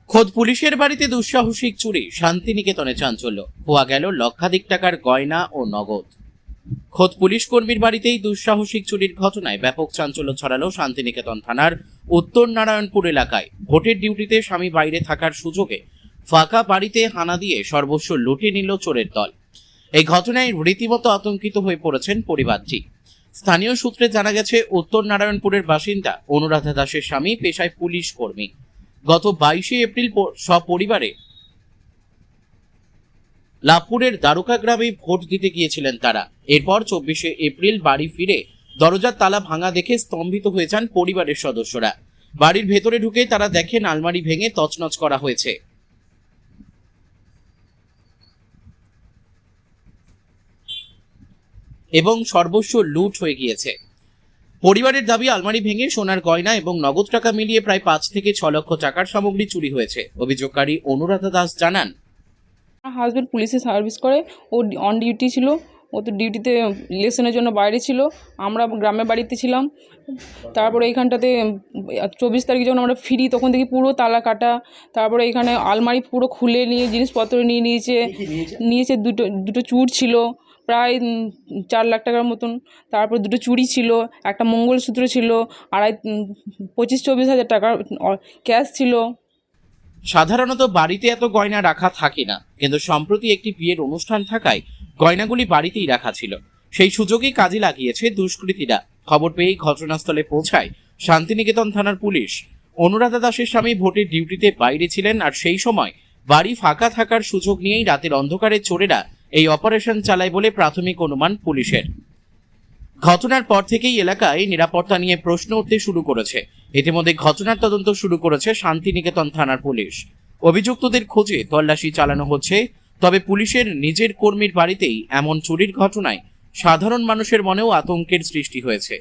খোদ পুলিশের বাড়িতে দুঃসাহসিক চুরি, শান্তিনিকেতনে চাঞ্চল্য, পাওয়া গেল লক্ষাধিক টাকার গয়না ও নগদ। খোদ পুলিশ কর্মীর বাড়িতেই দুঃসাহসিক চুরির ঘটনায় ব্যাপক চাঞ্চল্য ছড়ালো শান্তিনিকেতন থানার উত্তর নারায়ণপুর এলাকায়। ভোটের ডিউটিতে স্বামী বাইরে থাকার সুযোগে ফাঁকা বাড়িতে হানা দিয়ে সর্বস্ব লুটে নিল চোরের দল। এই ঘটনায় রীতিমতো আতঙ্কিত হয়ে পড়েছেন পরিবারটি। স্থানীয় সূত্রে জানা গেছে, উত্তর নারায়ণপুরের বাসিন্দা অনুরাধা দাসের স্বামী পেশায় পুলিশ কর্মী। গত 22 এপ্রিল সপরিবারে লাভপুরের দ্বারকা গ্রামে ভোট দিতে গিয়েছিলেন তারা। এরপর 24 এপ্রিল বাড়ি ফিরে দরজার তালা ভাঙা দেখে স্তম্ভিত হয়ে যান পরিবারের সদস্যরা। বাড়ির ভেতরে ঢুকে তারা দেখেন আলমারি ভেঙে তছনছ করা হয়েছে এবং সর্বস্ব লুট হয়ে গিয়েছে। পরিবারের দাবি, আলমারি ভেঙে সোনার গয়না এবং নগদ টাকা মিলিয়ে প্রায় 5 থেকে 6 লক্ষ টাকার সামগ্রী চুরি হয়েছে। অভিযোগকারী অনুরাধা দাস জানান, হাজব্যান্ড পুলিশে সার্ভিস করে, ও অন ডিউটি ছিল। ও তো ডিউটিতে ইলেকশনের জন্য বাইরে ছিল, আমরা গ্রামের বাড়িতে ছিলাম। তারপরে এইখানটাতে 24 তারিখ যখন আমরা ফিরি তখন দেখি পুরো তালা কাটা। তারপরে এখানে আলমারি পুরো খুলে নিয়ে জিনিসপত্র নিয়েছে। দুটো চুড় ছিল প্রায় 4 লাখ টাকার মতন। তারপর দুটো চুড়ি ছিল, একটা মঙ্গলসূত্র ছিল, 25-24 হাজার টাকা ক্যাশ ছিল। সাধারণত বাড়িতে এত গয়না রাখা থাকে না, কিন্তু সম্প্রতি একটি বিয়ের অনুষ্ঠান থাকায় গয়নাগুলি বাড়িতেই রাখা ছিল। সেই সুযোগই কাজে লাগিয়েছে দুষ্কৃতীরা। খবর পেয়েই ঘটনাস্থলে পৌঁছায় শান্তিনিকেতন থানার পুলিশ। অনুরাধা দাসের স্বামী ভোটের ডিউটিতে বাইরে ছিলেন, আর সেই সময় বাড়ি ফাঁকা থাকার সুযোগ নিয়েই রাতের অন্ধকারে চোরেরা এই অপারেশন চালায় বলে প্রাথমিক অনুমান পুলিশের। ঘটনার পর থেকেই এলাকায় নিরাপত্তা নিয়ে প্রশ্ন উঠতে শুরু করেছে। ইতিমধ্যে ঘটনার তদন্ত শুরু করেছে শান্তিনিকেতন থানার পুলিশ। অভিযুক্তদের খোঁজে তল্লাশি চালানো হচ্ছে। তবে পুলিশের নিজের কর্মীর বাড়িতেই এমন চুরির ঘটনায় সাধারণ মানুষের মনেও আতঙ্কের সৃষ্টি হয়েছে।